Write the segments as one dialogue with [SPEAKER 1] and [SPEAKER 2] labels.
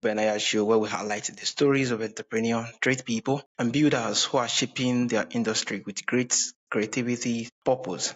[SPEAKER 1] Benaiah Show, where we highlight the stories of entrepreneurs, great people, and builders who are shaping their industry with great creativity, purpose.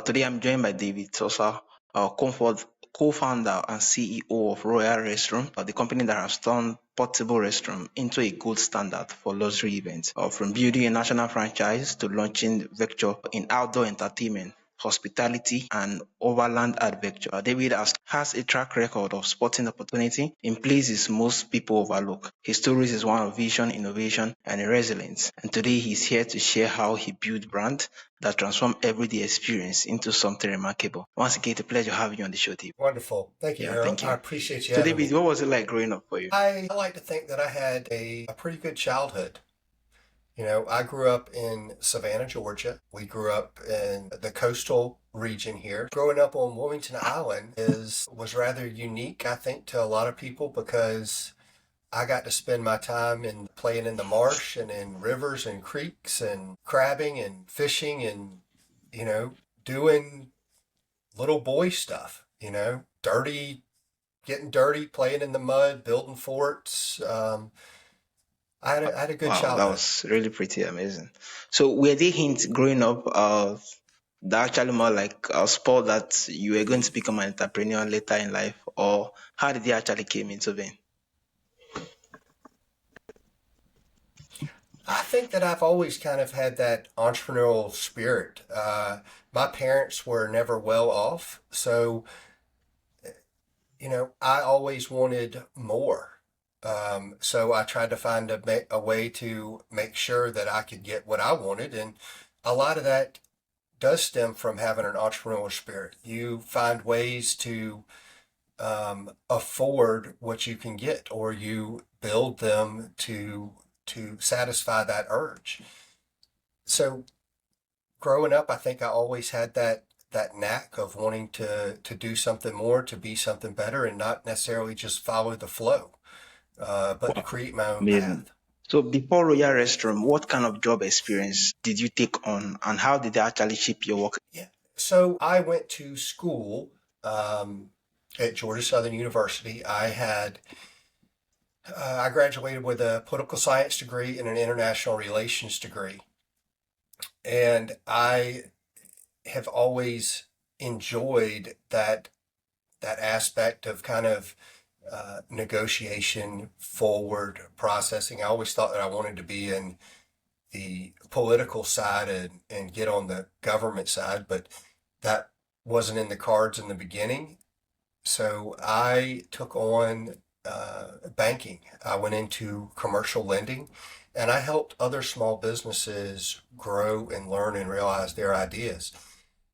[SPEAKER 1] Today, I'm joined by David Sosa, co-founder and CEO of Royal Restrooms, the company that has turned portable restroom into a gold standard for luxury events. From building a national franchise to launching Vector in outdoor entertainment, hospitality, and overland adventure. David has a track record of spotting opportunity in places most people overlook. His stories is one of vision, innovation, and resilience. And today he's here to share how he built brand that transform everyday experience into something remarkable. Once again, it's a pleasure having you on the show, David.
[SPEAKER 2] Wonderful. Thank you,
[SPEAKER 1] Yeah,
[SPEAKER 2] Aro.
[SPEAKER 1] thank
[SPEAKER 2] I
[SPEAKER 1] you.
[SPEAKER 2] appreciate you
[SPEAKER 1] So,
[SPEAKER 2] having
[SPEAKER 1] David,
[SPEAKER 2] me.
[SPEAKER 1] what was it like growing up for you?
[SPEAKER 2] I like to think that I had a pretty good childhood. I grew up in Savannah, Georgia. We grew up in the coastal region here. Growing up on Wilmington Island was rather unique, I think, to a lot of people because I got to spend my time in playing in the marsh and in rivers and creeks and crabbing and fishing and, doing little boy stuff, getting dirty, playing in the mud, building forts. I had a good
[SPEAKER 1] Wow, that
[SPEAKER 2] childhood.
[SPEAKER 1] was really pretty amazing. So, were there hints growing up that actually more like a sport that you were going to become an entrepreneur later in life, or how did it actually came into being?
[SPEAKER 2] I think that I've always kind of had that entrepreneurial spirit. My parents were never well off, so I always wanted more. So I tried to find a way to make sure that I could get what I wanted, and a lot of that does stem from having an entrepreneurial spirit. You find ways to afford what you can get, or you build them to satisfy that urge. So growing up, I think I always had that knack of wanting to do something more, to be something better, and not necessarily just follow the flow, but to
[SPEAKER 1] Wow,
[SPEAKER 2] create my own
[SPEAKER 1] amazing.
[SPEAKER 2] path.
[SPEAKER 1] So, before Royal Restroom, what kind of job experience did you take on, and how did they actually shape your work?
[SPEAKER 2] Yeah. So I went to school um, at Georgia Southern University. I graduated with a political science degree and an international relations degree, and I have always enjoyed that aspect of kind of negotiation, forward processing. I always thought that I wanted to be in the political side and get on the government side, but that wasn't in the cards in the beginning. So I took on banking. I went into commercial lending, and I helped other small businesses grow and learn and realize their ideas.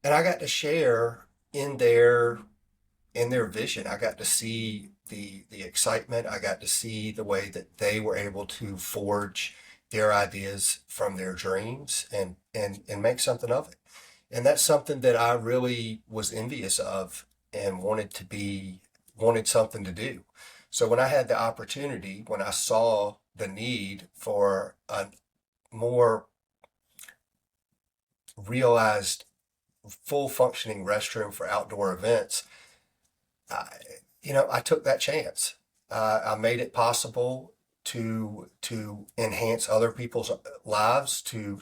[SPEAKER 2] And I got to share in their vision. I got to see the excitement. I got to see the way that they were able to forge their ideas from their dreams and make something of it. And that's something that I really was envious of and wanted something to do. So when I had the opportunity, when I saw the need for a more realized full functioning restroom for outdoor events, I, I took that chance. I made it possible to enhance other people's lives, to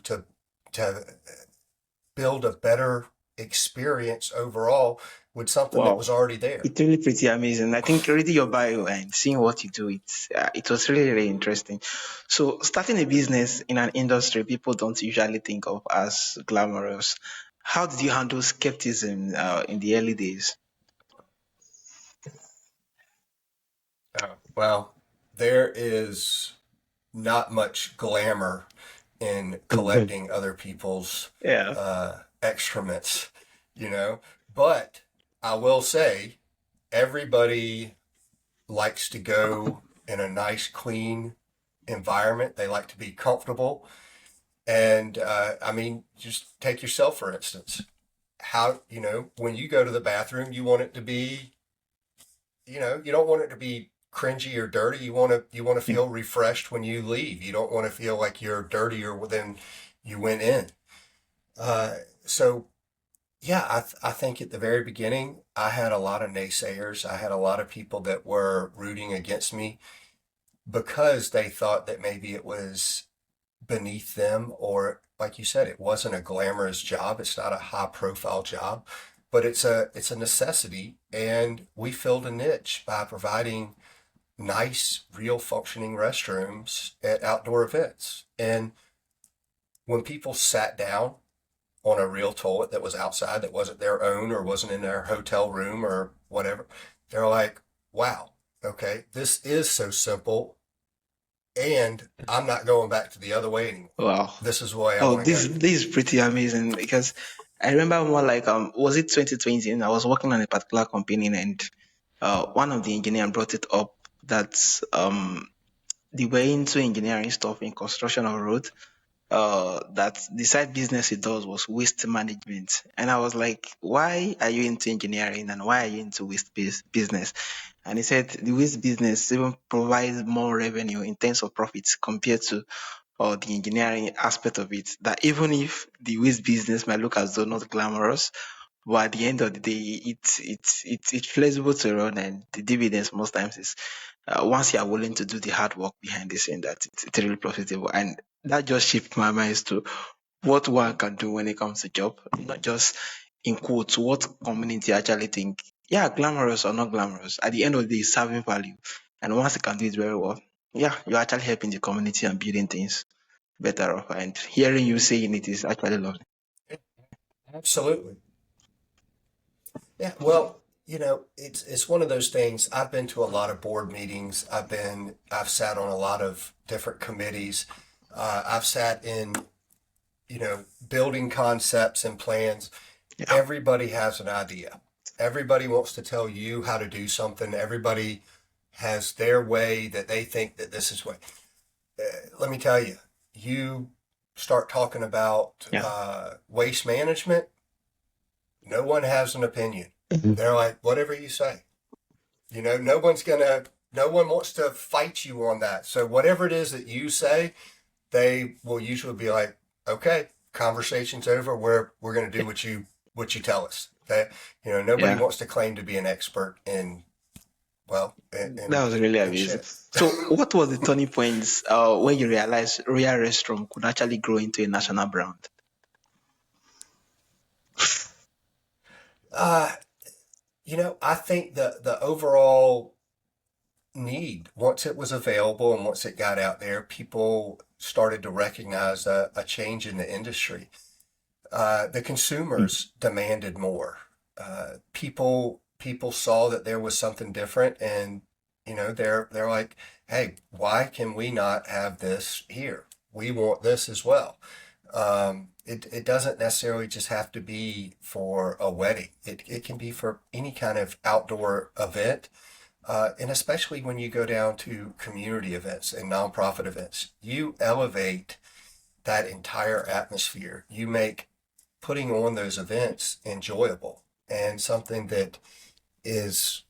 [SPEAKER 2] build a better experience overall with something that
[SPEAKER 1] Wow,
[SPEAKER 2] was already there.
[SPEAKER 1] it's really pretty amazing. I think reading your bio and seeing what you do, it was really really interesting. So, starting a business in an industry people don't usually think of as glamorous. How did you handle skepticism in the early days?
[SPEAKER 2] Well, there is not much glamour in
[SPEAKER 1] Mhm.
[SPEAKER 2] collecting other people's
[SPEAKER 1] Yeah.
[SPEAKER 2] excrements, you know. But I will say, everybody likes to go in a nice, clean environment. They like to be comfortable. And I mean, just take yourself, for instance. When you go to the bathroom, you want it to be, you don't want it to be cringy or dirty. You want to feel refreshed when you leave. You don't want to feel like you're dirtier than you went in. So Yeah, I think at the very beginning, I had a lot of naysayers. I had a lot of people that were rooting against me because they thought that maybe it was beneath them, or like you said, it wasn't a glamorous job. It's not a high profile job, but it's a necessity. And we filled a niche by providing nice, real functioning restrooms at outdoor events. And when people sat down on a real toilet that was outside, that wasn't their own or wasn't in their hotel room or whatever, they're like, wow, okay, this is so simple. And I'm not going back to the other way anymore.
[SPEAKER 1] Wow.
[SPEAKER 2] This is the way I
[SPEAKER 1] Oh,
[SPEAKER 2] want to go.
[SPEAKER 1] this is pretty amazing because I remember more like was it 2020? And I was working on a particular company and one of the engineers brought it up that they were into engineering stuff in construction of road. That the side business it does was waste management, and I was like, why are you into engineering and why are you into business? And he said the waste business even provides more revenue in terms of profits compared to or the engineering aspect of it, that even if the waste business might look as though not glamorous, but at the end of the day, it's flexible to run, and the dividends most times is once you are willing to do the hard work behind the scene, that it's really profitable, and that just shifted my mind to what one can do when it comes to job, not just in quotes what community actually think. Yeah, glamorous or not glamorous, at the end of the day, it's serving value, and once you can do it very well, yeah, you're actually helping the community and building things better off. And hearing you saying it is actually lovely.
[SPEAKER 2] Absolutely. Yeah. Well, it's one of those things. I've been to a lot of board meetings. I've sat on a lot of different committees. I've sat in, building concepts and plans.
[SPEAKER 1] Yeah,
[SPEAKER 2] Everybody has an idea. Everybody wants to tell you how to do something. Everybody has their way that they think that this is way. Let me tell you, you start talking about
[SPEAKER 1] yeah,
[SPEAKER 2] waste management, no one has an opinion. They're like, whatever you say. No one wants to fight you on that. So whatever it is that you say, they will usually be like, okay, conversation's over. We're going to do what you tell us. That nobody
[SPEAKER 1] yeah.
[SPEAKER 2] wants to claim to be an expert in well
[SPEAKER 1] That was really
[SPEAKER 2] in
[SPEAKER 1] amazing.
[SPEAKER 2] shit.
[SPEAKER 1] So, what was the turning points when you realized Royal Restroom could actually grow into a national brand?
[SPEAKER 2] uh, I think the overall need, once it was available and once it got out there, people started to recognize a change in the industry. The
[SPEAKER 1] Mm.
[SPEAKER 2] consumers demanded more. People saw that there was something different, and they're like, "Hey, why can we not have this here? We want this as well." It doesn't necessarily just have to be for a wedding. It can be for any kind of outdoor event, and especially when you go down to community events and nonprofit events, you elevate that entire atmosphere. You make putting on those events enjoyable and something that is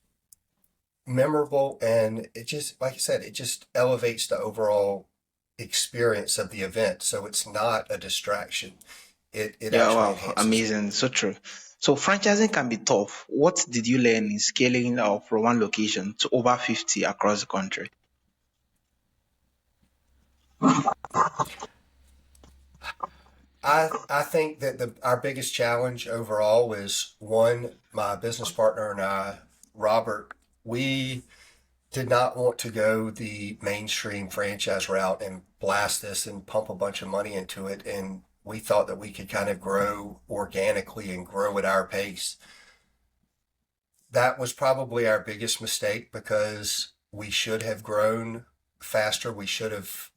[SPEAKER 2] memorable, and it just, like I said, it just elevates the overall experience of the event. So it's not a distraction. It
[SPEAKER 1] Yeah,
[SPEAKER 2] actually
[SPEAKER 1] wow,
[SPEAKER 2] enhances it.
[SPEAKER 1] amazing, so true. So, franchising can be tough. What did you learn in scaling from one location to over 50 across the country?
[SPEAKER 2] I think that our biggest challenge overall was one, my business partner and I, Robert, we did not want to go the mainstream franchise route and blast this and pump a bunch of money into it. And we thought that we could kind of grow organically and grow at our pace. That was probably our biggest mistake because we should have grown faster. We should have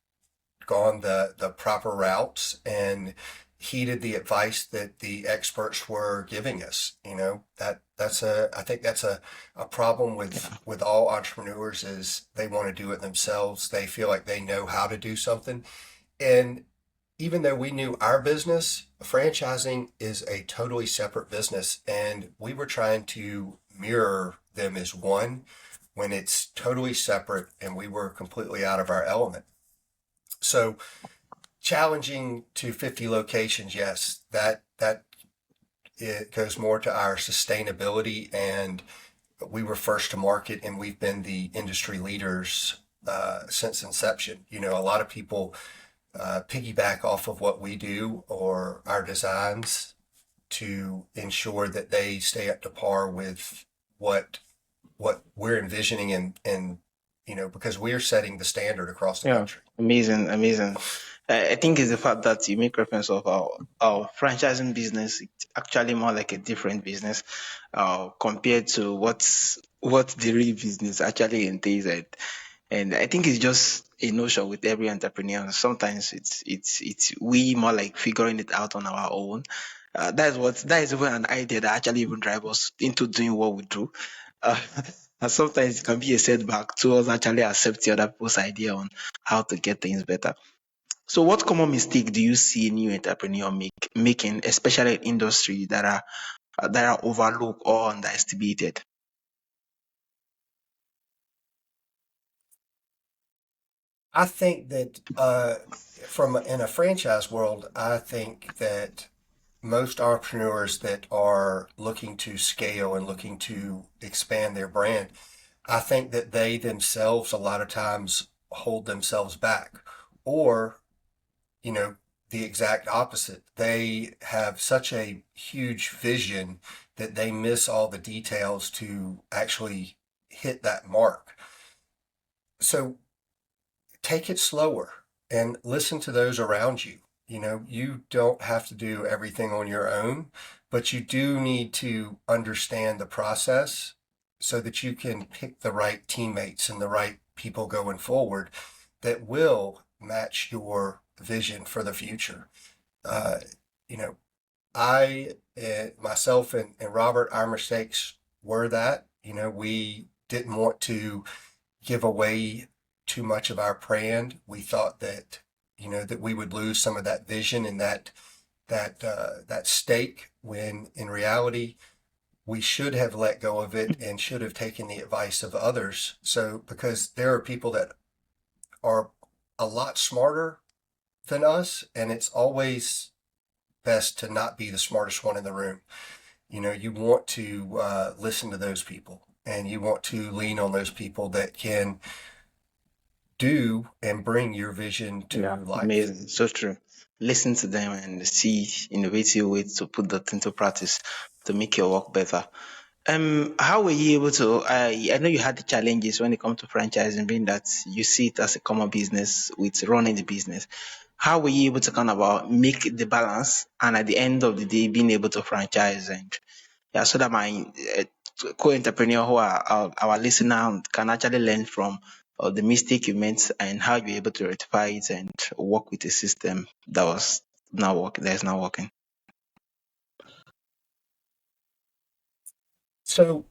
[SPEAKER 2] gone the proper routes and heeded the advice that the experts were giving us. I think that's a problem
[SPEAKER 1] Yeah,
[SPEAKER 2] with all entrepreneurs is they want to do it themselves. They feel like they know how to do something. And even though we knew our business, franchising is a totally separate business. And we were trying to mirror them as one when it's totally separate and we were completely out of our element. So challenging to 50 locations, yes, that it goes more to our sustainability, and we were first to market, and we've been the industry leaders since inception. A lot of people piggyback off of what we do or our designs to ensure that they stay up to par with what what we're envisioning, and because we're setting the standard across the
[SPEAKER 1] Yeah,
[SPEAKER 2] country.
[SPEAKER 1] amazing, amazing. I think it's the fact that you make reference of our franchising business. It's actually more like a different business compared to what the real business actually entails. And I think it's just a notion with every entrepreneur. Sometimes it's we more like figuring it out on our own. That is even an idea that actually even drive us into doing what we do. Uh, and sometimes it can be a setback to us actually accepting other people's idea on how to get things better. So, what common mistake do you see new entrepreneur making, especially in industry that are overlooked or underestimated?
[SPEAKER 2] I think that from in a franchise world, I think that most entrepreneurs that are looking to scale and looking to expand their brand, I think that they themselves a lot of times hold themselves back, or you know, the exact opposite. They have such a huge vision that they miss all the details to actually hit that mark. So take it slower and listen to those around you. You don't have to do everything on your own, but you do need to understand the process so that you can pick the right teammates and the right people going forward that will match your vision for the future. Uh, you know, I, myself and Robert, our mistakes were that, we didn't want to give away too much of our brand. We thought that, that we would lose some of that vision and that stake, when in reality, we should have let go of it and should have taken the advice of others. So, because there are people that are a lot smarter than us, and it's always best to not be the smartest one in the room. You want to listen to those people, and you want to lean on those people that can do and bring your vision to
[SPEAKER 1] Yeah,
[SPEAKER 2] life.
[SPEAKER 1] amazing. So true. Listen to them and see innovative ways to put that into practice to make your work better. How were you able to? I know you had the challenges when it comes to franchising, being that you see it as a common business with running the business. How were you able to kind of make the balance, and at the end of the day, being able to franchise and yeah, so that my co-entrepreneur who are our listener can actually learn from the mistake you made and how you're able to rectify it and work with a system that is now working.
[SPEAKER 2] So,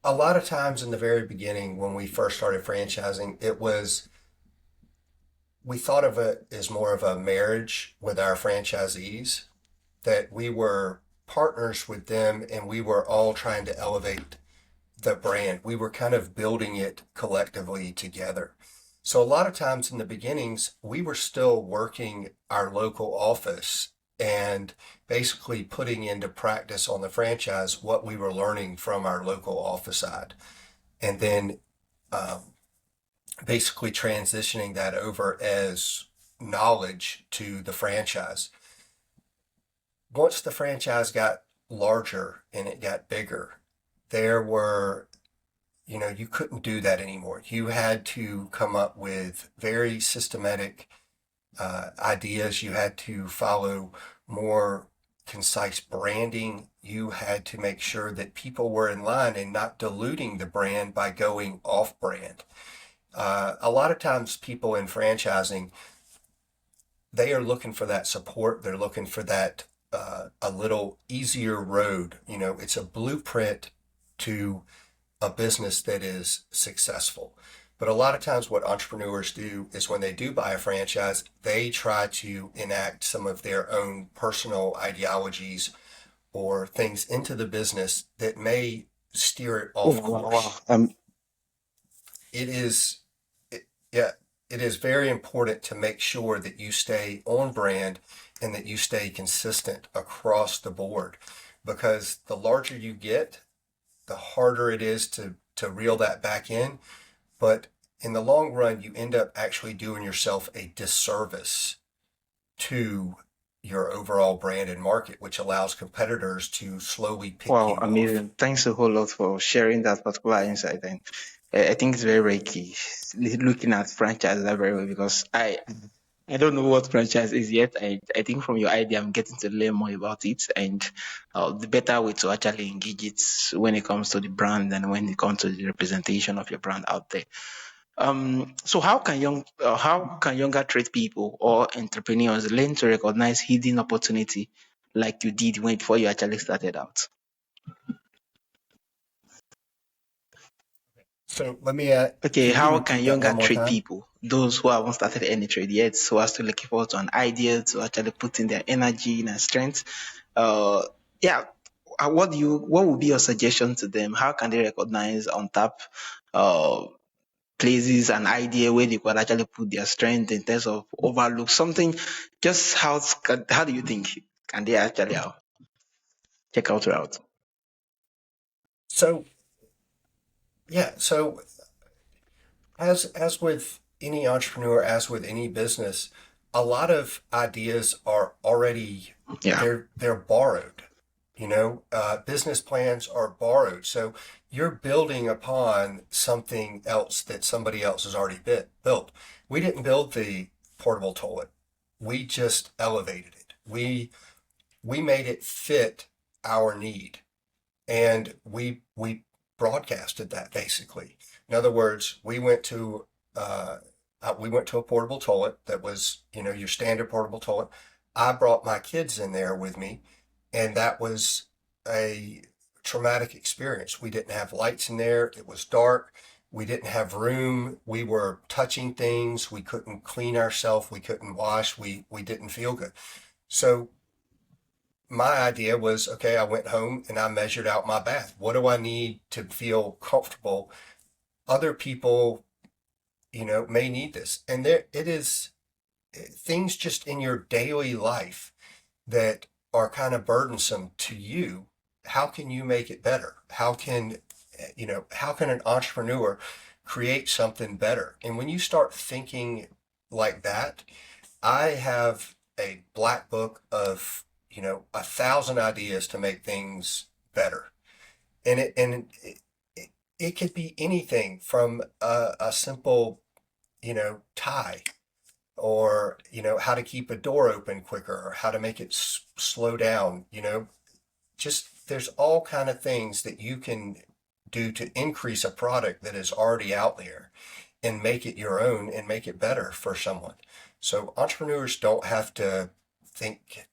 [SPEAKER 2] a lot of times in the very beginning, when we first started franchising, we thought of it as more of a marriage with our franchisees, that we were partners with them and we were all trying to elevate the brand. We were kind of building it collectively together. So a lot of times in the beginnings, we were still working our local office and basically putting into practice on the franchise what we were learning from our local office side. And then um, basically transitioning that over as knowledge to the franchise. Once the franchise got larger and it got bigger, there were you couldn't do that anymore. You had to come up with very systematic ideas. You had to follow more concise branding. You had to make sure that people were in line and not diluting the brand by going off brand. A lot of times, people in franchising, they are looking for that support. They're looking for that a little easier road. It's a blueprint to a business that is successful. But a lot of times, what entrepreneurs do is when they do buy a franchise, they try to enact some of their own personal ideologies or things into the business that may steer it
[SPEAKER 1] Oh,
[SPEAKER 2] off
[SPEAKER 1] wow, wow.
[SPEAKER 2] course. It is, it, yeah, it is very important to make sure that you stay on brand and that you stay consistent across the board, because the larger you get, the harder it is to reel that back in. But in the long run, you end up actually doing yourself a disservice to your overall brand and market, which allows competitors to slowly pick
[SPEAKER 1] Wow,
[SPEAKER 2] you off.
[SPEAKER 1] amazing. Thanks a whole lot for sharing that particular insight. And I think it's very, very key looking at franchise that very well because I don't know what franchise is yet. I think from your idea, I'm getting to learn more about it and the better way to actually engage it when it comes to the brand and when it comes to the representation of your brand out there. So how can younger trade people or entrepreneurs learn to recognize hidden opportunity like you did when before you actually started out?
[SPEAKER 2] So let me,
[SPEAKER 1] Okay,
[SPEAKER 2] can you
[SPEAKER 1] how can
[SPEAKER 2] repeat that
[SPEAKER 1] younger
[SPEAKER 2] one more
[SPEAKER 1] trade
[SPEAKER 2] time?
[SPEAKER 1] people, those who haven't started any trade yet, who are still looking forward to an idea to actually put in their energy and strength, uh, yeah, what would be your suggestion to them? How can they recognize on tap uh places an idea where they could actually put their strength in terms of overlook something? Just how do you think can they actually check out route?
[SPEAKER 2] So yeah, so as with any entrepreneur, as with any business, a lot of ideas are already,
[SPEAKER 1] Yeah.
[SPEAKER 2] they're borrowed. Business plans are borrowed. So you're building upon something else that somebody else has already built. We didn't build the portable toilet. We just elevated it. We made it fit our need, and we broadcasted that basically. In other words, we went to a portable toilet that was, your standard portable toilet. I brought my kids in there with me, and that was a traumatic experience. We didn't have lights in there. It was dark. We didn't have room. We were touching things. We couldn't clean ourselves. We couldn't wash. We didn't feel good. So my idea was, okay, I went home and I measured out my bath. What do I need to feel comfortable? Other people, may need this. And there it is, things just in your daily life that are kind of burdensome to you. How can you make it better? How can an entrepreneur create something better? And when you start thinking like that, I have a black book of, 1,000 ideas to make things better. And it could be anything from a simple, tie, or, how to keep a door open quicker, or how to make it slow down, just there's all kind of things that you can do to increase a product that is already out there and make it your own and make it better for someone. So entrepreneurs don't have to think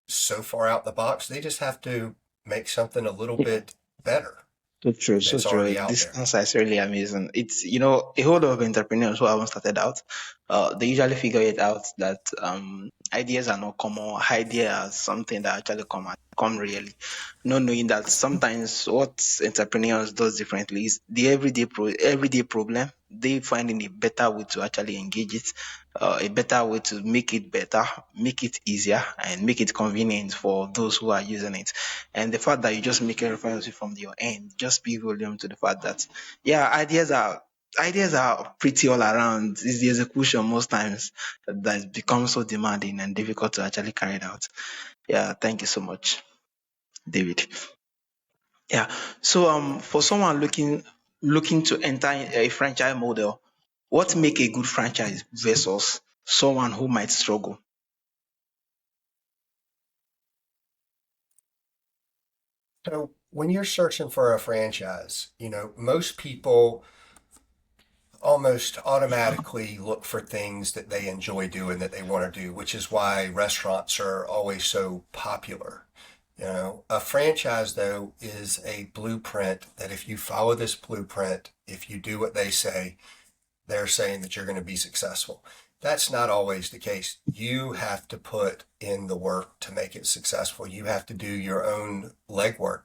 [SPEAKER 2] so far out the box. They just have to make something a little bit better
[SPEAKER 1] So true, so
[SPEAKER 2] that's
[SPEAKER 1] true.
[SPEAKER 2] already out
[SPEAKER 1] This
[SPEAKER 2] there.
[SPEAKER 1] answer is really amazing. It's, a whole lot of entrepreneurs who haven't started out, they usually figure it out that ideas are not common. Ideas are something that actually come really. Not knowing that sometimes what entrepreneurs does differently is the everyday problem. They finding a better way to actually engage it, a better way to make it better, make it easier, and make it convenient for those who are using it. And the fact that you just make a reference from your end just speak volume to the fact that yeah, ideas are pretty all around. It's the execution most times that becomes so demanding and difficult to actually carry it out. Yeah, thank you so much, David. Yeah. So for someone looking to enter a franchise model, what make a good franchise versus someone who might struggle?
[SPEAKER 2] So when you're searching for a franchise, most people almost automatically look for things that they enjoy doing, that they want to do, which is why restaurants are always so popular. A franchise, though, is a blueprint that if you follow this blueprint, if you do what they say, they're saying that you're going to be successful. That's not always the case. You have to put in the work to make it successful. You have to do your own legwork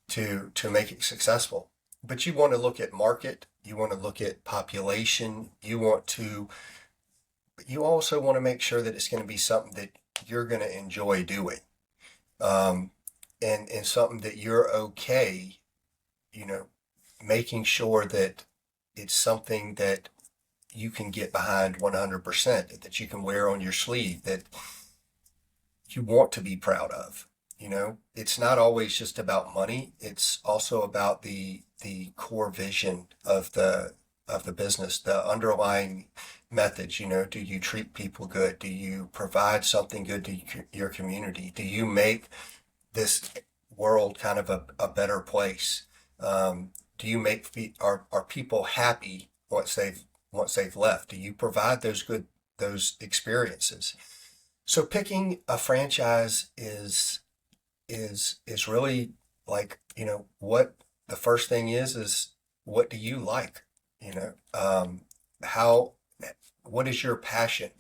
[SPEAKER 2] to make it successful. But you want to look at market, you want to look at population, you also want to make sure that it's going to be something that you're going to enjoy doing, um, and something that you're okay, you know, making sure that it's something that you can get behind 100%, that you can wear on your sleeve, that you want to be proud of. You know, it's not always just about money. It's also about the core vision of the business, the underlying methods. You know, do you treat people good? Do you provide something good to your community? Do you make this world kind of a better place? Do you make are people happy once they've left? Do you provide those experiences? So picking a franchise is really like, you know, what the first thing is what do you like? You know, how what is your passion,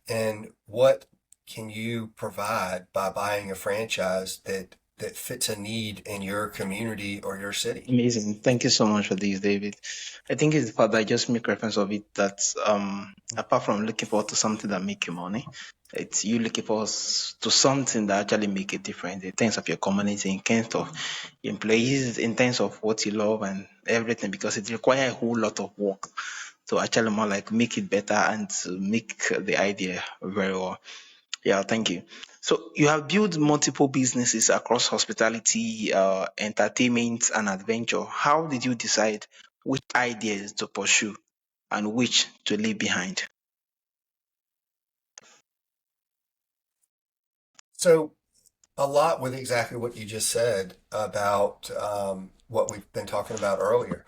[SPEAKER 2] and what can you provide by buying a franchise that fits a need in your community or your city?
[SPEAKER 1] Amazing. Thank you so much for this, David. I think it's the part that I just make reference of it that apart from looking forward to something that make you money, it's you looking forward to something that actually make a difference in terms of your community, in terms of your employees, in terms of what you love and everything, because it requires a whole lot of work to actually more like make it better and to make the idea very well. Yeah, thank you. So you have built multiple businesses across hospitality, entertainment, and adventure. How did you decide which ideas to pursue and which to leave behind?
[SPEAKER 2] So a lot with exactly what you just said about what we've been talking about earlier.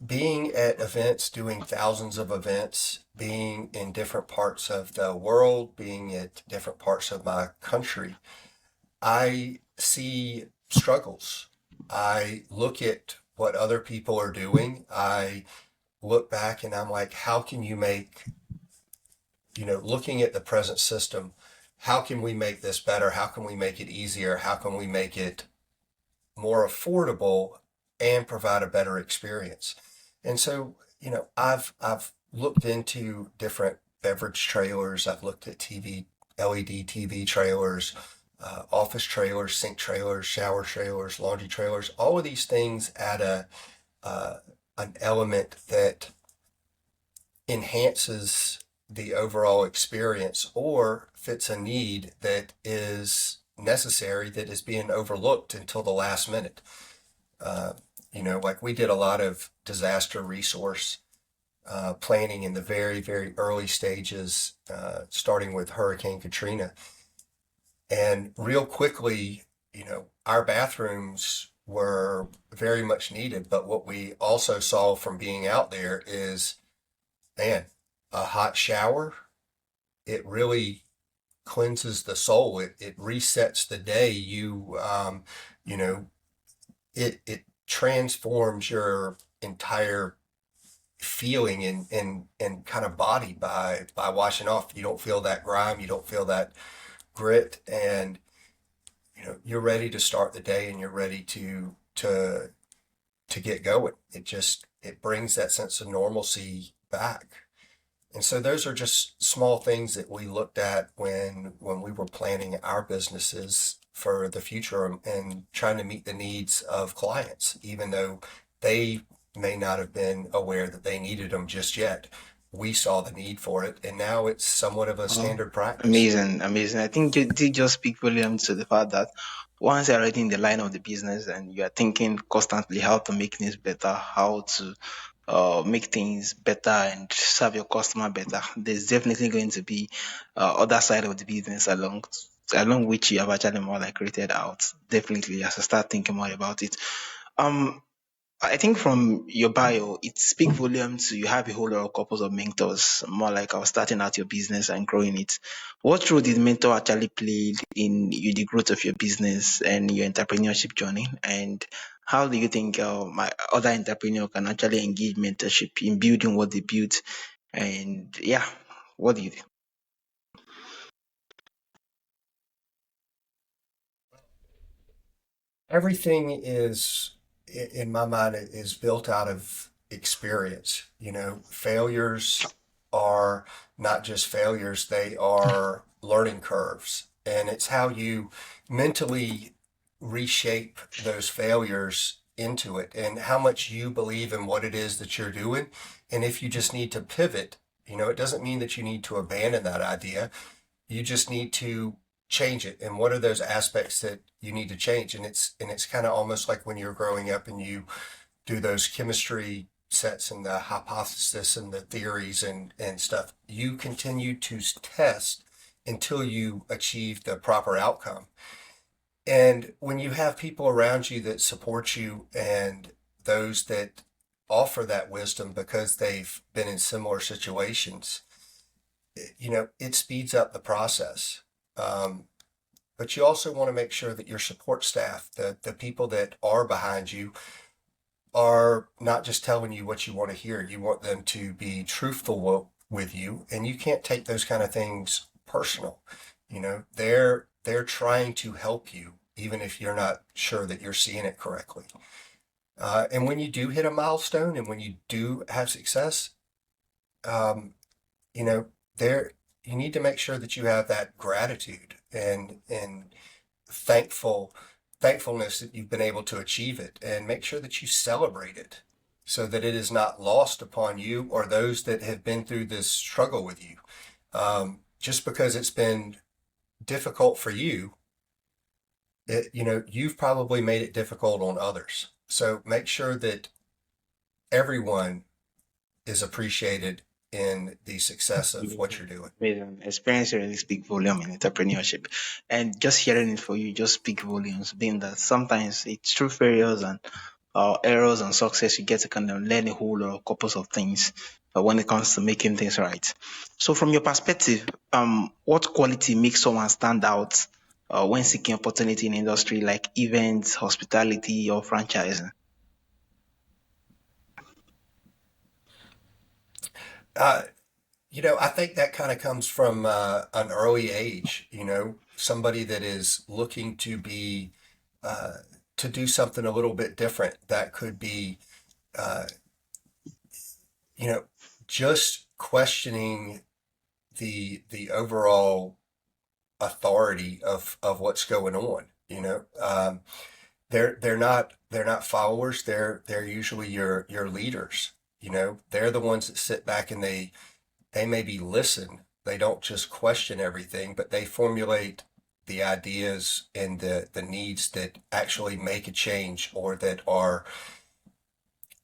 [SPEAKER 2] Being at events, doing thousands of events, being in different parts of the world, being at different parts of my country, I see struggles. I look at what other people are doing. I look back and I'm like, how can you make, you know, looking at the present system, how can we make this better? How can we make it easier? How can we make it more affordable and provide a better experience? And so, you know, I've looked into different beverage trailers. I've looked at LED TV trailers, office trailers, sink trailers, shower trailers, laundry trailers. All of these things add uh, an element that enhances the overall experience or fits a need that is necessary that is being overlooked until the last minute. Uh, you know, like we did a lot of disaster resource planning in the very, very early stages, starting with Hurricane Katrina. And real quickly, you know, our bathrooms were very much needed. But what we also saw from being out there is, man, a hot shower, it really cleanses the soul. It resets the day. You know, it transforms your entire feeling and kind of body by washing off. You don't feel that grime, you don't feel that grit, and you know you're ready to start the day and you're ready to get going. It brings that sense of normalcy back. And so those are just small things that we looked at when we were planning our businesses for the future and trying to meet the needs of clients, even though they may not have been aware that they needed them just yet. We saw the need for it, and now it's somewhat of a
[SPEAKER 1] Oh,
[SPEAKER 2] standard practice.
[SPEAKER 1] amazing, amazing. I think you did just speak volumes to the fact that once you're already in the line of the business and you are thinking constantly how to make things better, how to make things better and serve your customer better, there's definitely going to be other side of the business along which you have actually more like rated out. Definitely, as I start thinking more about it. Um, I think from your bio, it speaks volumes. You have a whole lot of couples of mentors, more like I was starting out your business and growing it. What role did mentor actually play in the growth of your business and your entrepreneurship journey? And how do you think my other entrepreneur can actually engage mentorship in building what they built? And yeah, what do you think?
[SPEAKER 2] Everything is, in my mind, is built out of experience. You know, failures are not just failures, they are learning curves, and it's how you mentally reshape those failures into it, and how much you believe in what it is that you're doing. And if you just need to pivot, it doesn't mean that you need to abandon that idea. You just need to change it. And what are those aspects that you need to change? And it's kind of almost like when you're growing up and you do those chemistry sets and the hypothesis and the theories and stuff. You continue to test until you achieve the proper outcome. And when you have people around you that support you and those that offer that wisdom because they've been in similar situations, it speeds up the process. But you also want to make sure that your support staff, the people that are behind you, are not just telling you what you want to hear. You want them to be truthful with you, and you can't take those kind of things personal. They're trying to help you, even if you're not sure that you're seeing it correctly. And when you do hit a milestone, and when you do have success, you know, there you need to make sure that you have that gratitude and thankfulness that you've been able to achieve it, and make sure that you celebrate it so that it is not lost upon you or those that have been through this struggle with you. Just because it's been difficult for you, you've probably made it difficult on others. So make sure that everyone is appreciated in the success of what you're doing.
[SPEAKER 1] Experience really speak volume in entrepreneurship, and just hearing it for you just speak volumes. Being that sometimes it's through failures and errors and success, you get to kind of learn a whole lot of couples of things. But when it comes to making things right, so from your perspective, what quality makes someone stand out when seeking opportunity in industry like events, hospitality, or franchising?
[SPEAKER 2] Uh, I think that kind of comes from an early age, somebody that is looking uh, to do something a little bit different. That could be, uh, you know, just questioning the overall authority of what's going on. They're not followers. They're usually your leaders. They're the ones that sit back and they maybe listen. They don't just question everything, but they formulate the ideas and the needs that actually make a change, or that are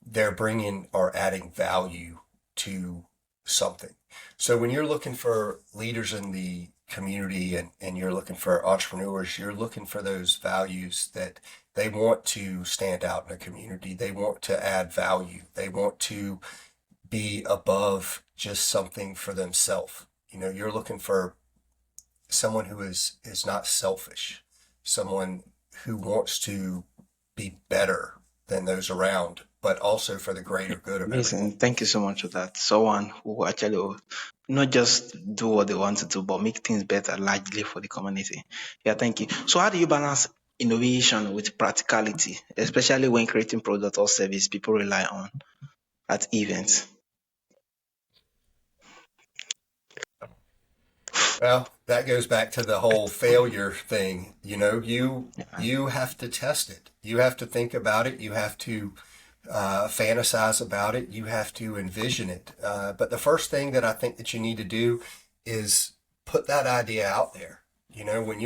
[SPEAKER 2] they're bringing or adding value to something. So when you're looking for leaders in the community, and you're looking for entrepreneurs, you're looking for those values that they want to stand out in a community. They want to add value. They want to be above just something for themselves. You're looking for someone who is not selfish, someone who wants to be better than those around, but also for the greater good of everyone.
[SPEAKER 1] Amazing. Thank you so much for that. Someone who actually will not just do what they want to do, but make things better largely for the community. Yeah, thank you. So how do you balance innovation with practicality, especially when creating product or service people rely on at events?
[SPEAKER 2] Well, that goes back to the whole failure thing.
[SPEAKER 1] Yeah.
[SPEAKER 2] You have to test it. You have to think about it. You have to fantasize about it. You have to envision it. But the first thing that I think that you need to do is put that idea out there. When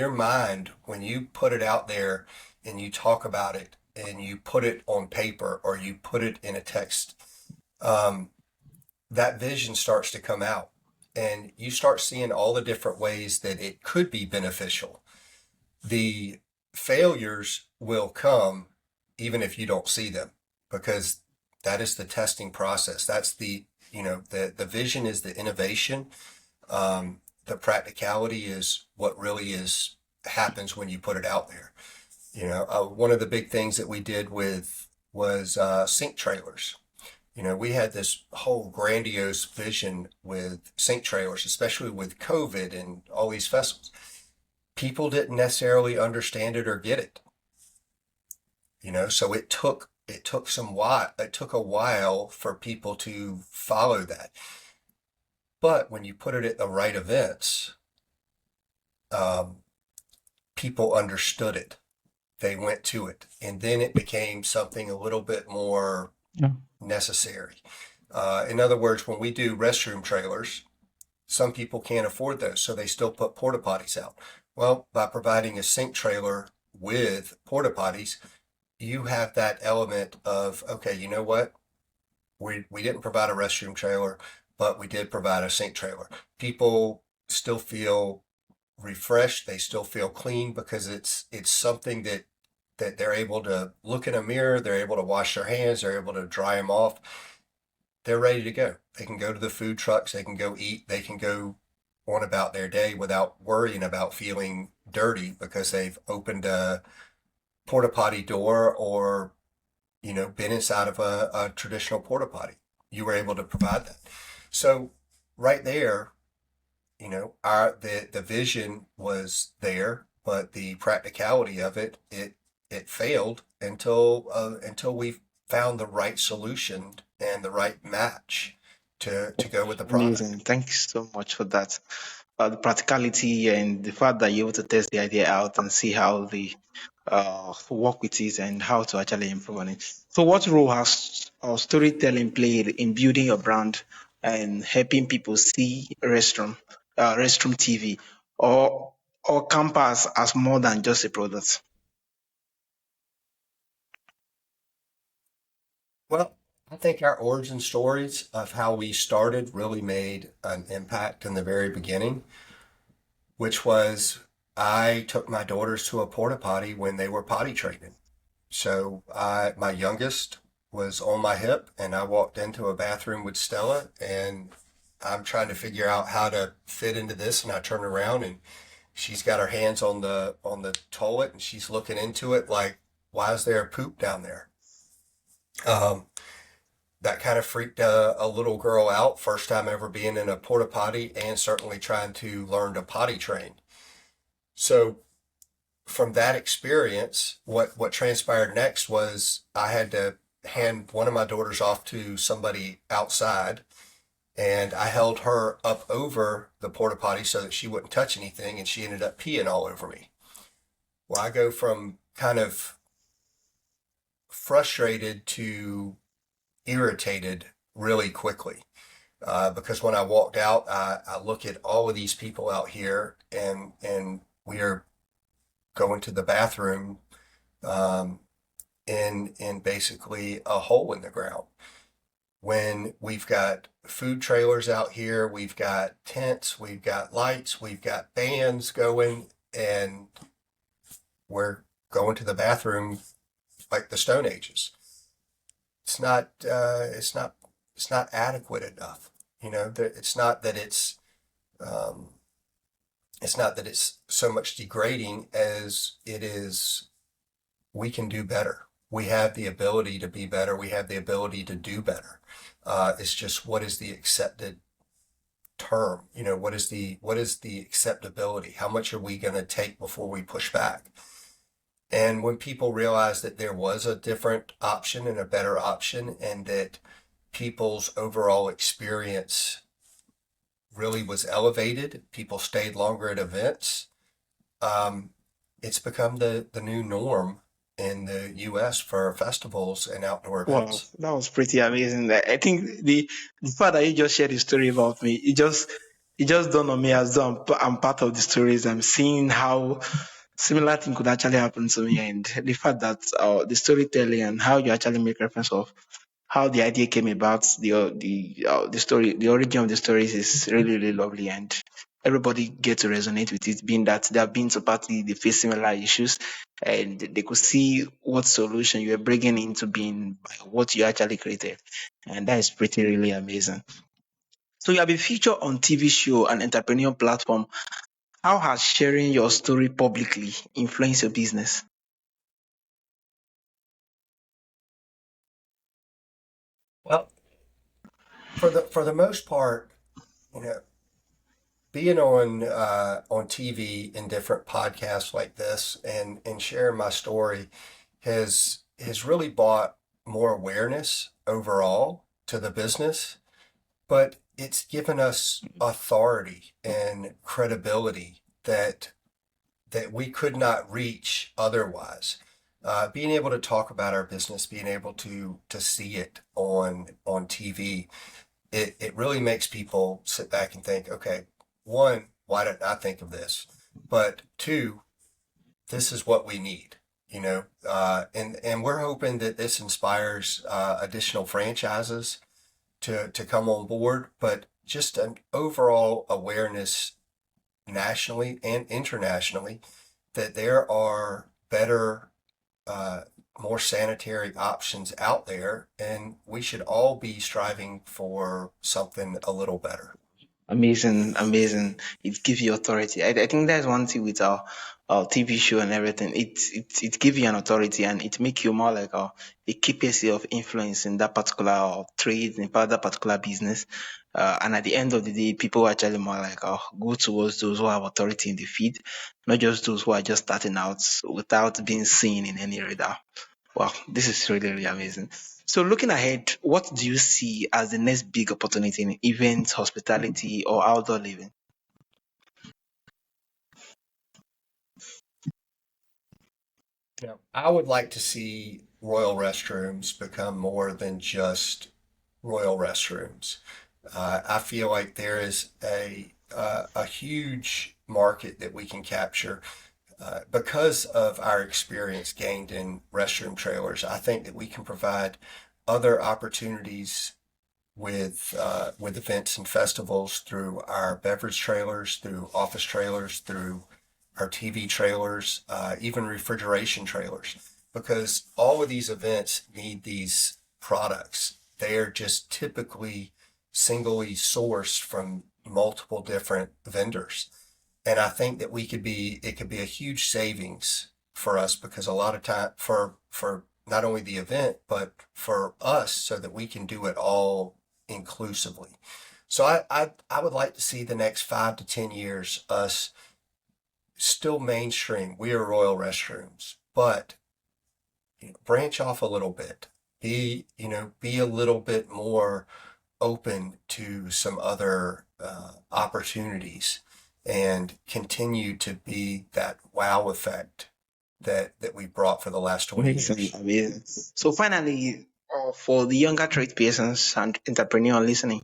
[SPEAKER 2] you put it out there and you talk about it and you put it on paper or you put it in a text, um, that vision starts to come out, and you start seeing all the different ways that it could be beneficial. The failures will come even if you don't see them, because that is the testing process. That's the vision is the innovation. The practicality is what really is happens when you put it out there. One of the big things that we did with was sink trailers. We had this whole grandiose vision with sink trailers, especially with COVID and all these festivals. People didn't necessarily understand it or get it. So it took a while for people to follow that. But when you put it at the right events, um, people understood it. They went to it. And then it became something a little bit more
[SPEAKER 1] Yeah.
[SPEAKER 2] necessary. In other words, when we do restroom trailers, some people can't afford those, so they still put porta potties out. Well, by providing a sink trailer with porta potties, you have that element of, okay, you know what? We didn't provide a restroom trailer, but we did provide a sink trailer. People still feel refreshed. They still feel clean because it's something that they're able to look in a mirror. They're able to wash their hands. They're able to dry them off. They're ready to go. They can go to the food trucks. They can go eat. They can go on about their day without worrying about feeling dirty because they've opened a porta potty door or been inside of a traditional porta potty. You were able to provide that. So right there, the vision was there, but the practicality of it failed until we found the right solution and the right match to go with the product.
[SPEAKER 1] Amazing. Thank you so much for that. The practicality and the fact that you're able to test the idea out and see how they work with it and how to actually improve on it. So, what role has storytelling played in building your brand and helping people see restroom TV, or campus as more than just a product?
[SPEAKER 2] Well, I think our origin stories of how we started really made an impact in the very beginning, which was I took my daughters to a porta potty when they were potty training. So my youngest was on my hip, and I walked into a bathroom with Stella, and I'm trying to figure out how to fit into this, and I turn around, and she's got her hands on the toilet, and she's looking into it like, why is there a poop down there? Um, that kind of freaked a little girl out. First time ever being in a porta potty, and certainly trying to learn to potty train. So from that experience, what transpired next was I had to hand one of my daughters off to somebody outside, and I held her up over the porta potty so that she wouldn't touch anything, and she ended up peeing all over me. Well, I go from kind of frustrated to irritated really quickly. Because when I walked out, I look at all of these people out here, and we are going to the bathroom um, in basically a hole in the ground. When we've got food trailers out here, we've got tents, we've got lights, we've got bands going, and we're going to the bathroom like the Stone Ages. It's not. It's not adequate enough. It's not that um, it's not that it's so much degrading as it is we can do better. We have the ability to be better. We have the ability to do better. It's just what is the accepted term? What is the acceptability? How much are we going to take before we push back? And when people realized that there was a different option and a better option, and that people's overall experience really was elevated, people stayed longer at events, um, it's become the new norm in the US for festivals and outdoor
[SPEAKER 1] Wow,
[SPEAKER 2] events.
[SPEAKER 1] that was pretty amazing. I think the fact that you just shared the story about me, it just dawned on me as though I'm part of the stories. I'm seeing how similar thing could actually happen to me, and the fact that the storytelling and how you actually make reference of how the idea came about, the story, the origin of the stories is really really lovely, and everybody get to resonate with it, being that they have been to party, they face similar issues, and they could see what solution you were bringing into being by what you actually created, and that is pretty really amazing. So you have been featured on TV show and entrepreneur platform. How has sharing your story publicly influenced your business?
[SPEAKER 2] Well, for the most part, you know, being on TV in different podcasts like this and sharing my story has really brought more awareness overall to the business, but it's given us authority and credibility that that we could not reach otherwise. Being able to talk about our business, being able to see it on TV, it really makes people sit back and think, okay, one, why didn't I think of this? But two, this is what we need, and we're hoping that this inspires additional franchises to come on board, but just an overall awareness nationally and internationally that there are better, uh, more sanitary options out there, and we should all be striving for something a little better.
[SPEAKER 1] Amazing, amazing. It gives you authority. I think that's one thing with our TV show and everything. It gives you an authority and it makes you more like a capacity of influence in that particular trade, in that particular business. And at the end of the day, people are actually more like go towards those who have authority in the field, not just those who are just starting out without being seen in any radar. Wow, this is really, really amazing. So, looking ahead, what do you see as the next big opportunity in events, hospitality, or outdoor living?
[SPEAKER 2] I would like to see Royal Restrooms become more than just Royal Restrooms. I feel like there is a huge market that we can capture because of our experience gained in restroom trailers. I think that we can provide other opportunities with events and festivals through our beverage trailers, through office trailers, through our TV trailers, even refrigeration trailers, because all of these events need these products. They are just typically singly sourced from multiple different vendors. And I think that it could be a huge savings for us because a lot of time for not only the event, but for us so that we can do it all inclusively. So I would like to see the next 5 to 10 years us still mainstream. We are Royal Restrooms, but branch off a little bit. Be a little bit more open to some other opportunities and continue to be that wow effect that we brought for the last 20
[SPEAKER 1] Amazing,
[SPEAKER 2] years.
[SPEAKER 1] amazing. So, finally, for the younger trade persons and entrepreneur listening,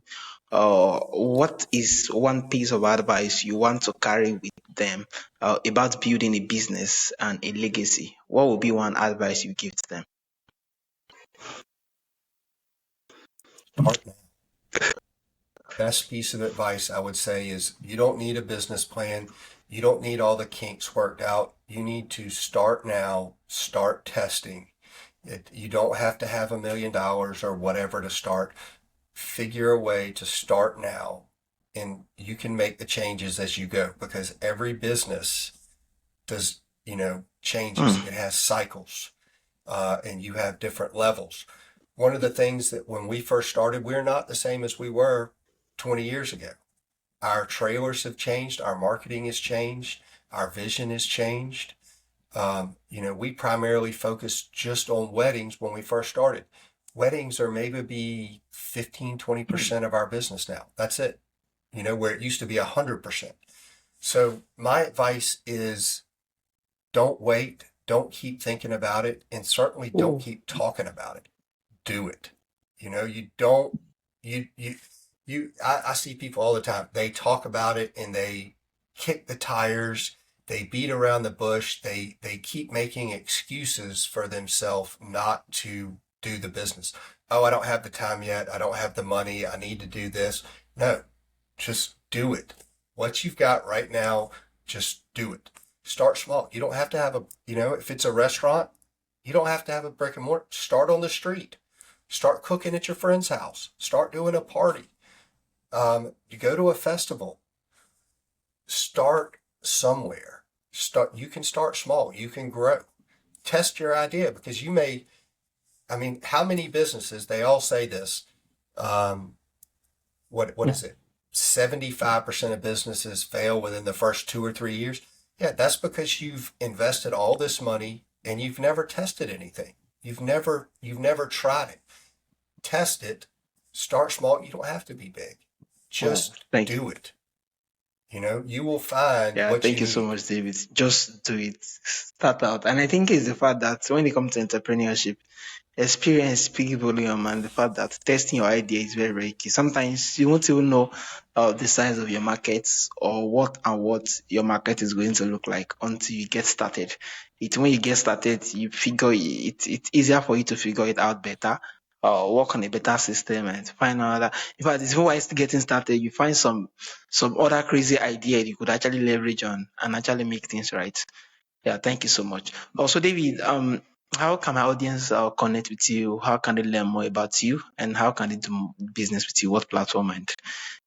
[SPEAKER 1] what is one piece of advice you want to carry with them about building a business and a legacy? What would be one advice you give to them?
[SPEAKER 2] Start now. Best piece of advice I would say is you don't need a business plan. You don't need all the kinks worked out. You need to start now, start testing. You don't have to have $1 million or whatever to start. Figure a way to start now, and you can make the changes as you go because every business does, changes.
[SPEAKER 1] Hmm.
[SPEAKER 2] It has cycles, and you have different levels. One of the things that when we first started, we're not the same as we were 20 years ago. Our trailers have changed, our marketing has changed, our vision has changed. We primarily focused just on weddings when we first started. Weddings are maybe 15, 20% of our business now. That's it. Where it used to be 100%. So my advice is don't wait, don't keep thinking about it, and certainly don't keep talking about it. Do it. You don't, I see people all the time. They talk about it and they kick the tires. They beat around the bush. They keep making excuses for themselves not to do the business. Oh, I don't have the time yet. I don't have the money. I need to do this. No, just do it. What you've got right now, just do it. Start small. You don't have to have if it's a restaurant, you don't have to have a brick and mortar. Start on the street. Start cooking at your friend's house. Start doing a party. You go to a festival. Start somewhere. You can start small. You can grow. Test your idea because how many businesses, they all say this. What is it? 75% of businesses fail within the first 2 or 3 years. Yeah, that's because you've invested all this money and you've never tested anything. You've never tried it. Test it. Start small. You don't have to be big.
[SPEAKER 1] Oh,
[SPEAKER 2] Just
[SPEAKER 1] thank you.
[SPEAKER 2] do it. You will find
[SPEAKER 1] Yeah,
[SPEAKER 2] what you
[SPEAKER 1] thank you so
[SPEAKER 2] need.
[SPEAKER 1] much, David. Just do it. Start out. And I think it's the fact that when it comes to entrepreneurship, experience speaks volume, and the fact that testing your idea is very, very key. Sometimes you won't even know the size of your markets or what your market is going to look like until you get started. When you get started, you figure it's easier for you to figure it out better, work on a better system and find out that, in fact, it's even while still getting started, you find some other crazy idea you could actually leverage on and actually make things right. Yeah, thank you so much. Also, David, how can my audience connect with you? How can they learn more about you? And how can they do business with you? What platform? And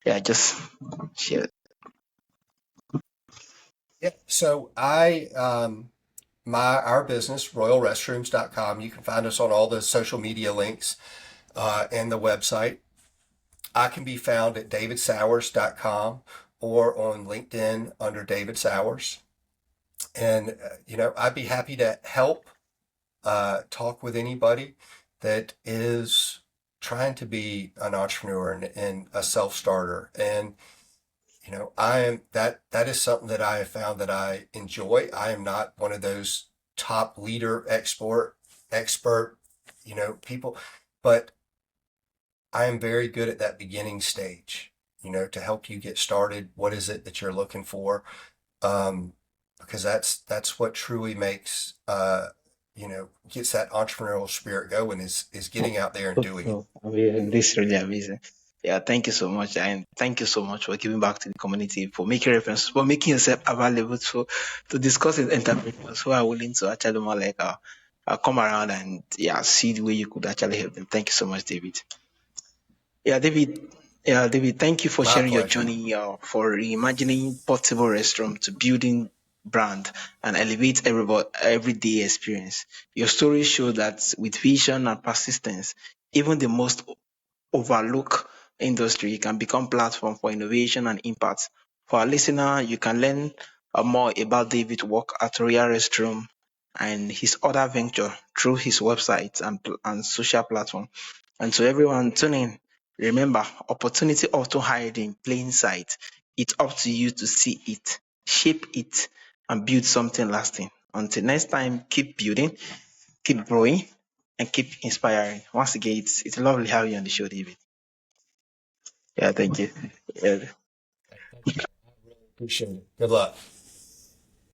[SPEAKER 1] yeah, just share.
[SPEAKER 2] Yeah. So our business, royalrestrooms.com, you can find us on all the social media links and the website. I can be found at davidsauers.com or on LinkedIn under David Sauers. And, I'd be happy to help talk with anybody that is trying to be an entrepreneur and a self-starter. And, I am that is something that I have found that I enjoy. I am not one of those top leader expert, people, but I am very good at that beginning stage, to help you get started. What is it that you're looking for? Um, because that's what truly makes gets that entrepreneurial spirit going is getting out there and doing it.
[SPEAKER 1] Oh, amazing. This is really amazing. Yeah, thank you so much. And thank you so much for giving back to the community, for making reference, for making yourself available to discuss with entrepreneurs who are willing to actually more like come around and yeah, see the way you could actually help them. Thank you so much, David. Yeah, David. Yeah, David. Thank you for
[SPEAKER 2] My
[SPEAKER 1] sharing your
[SPEAKER 2] pleasure.
[SPEAKER 1] journey for reimagining portable restroom to building brand and elevate everyday experience. Your story shows that with vision and persistence, even the most overlooked industry can become platform for innovation and impact. For our listener, you can learn more about David's work at Royal Restroom and his other venture through his website and social platform. And to everyone tuning, remember, opportunity often hide in plain sight. It's up to you to see it, shape it, and build something lasting. Until next time, keep building, keep growing, and keep inspiring. Once again, it's lovely having you on the show, David. Yeah, thank you. Yeah.
[SPEAKER 2] Thank you. I really appreciate it. Good luck.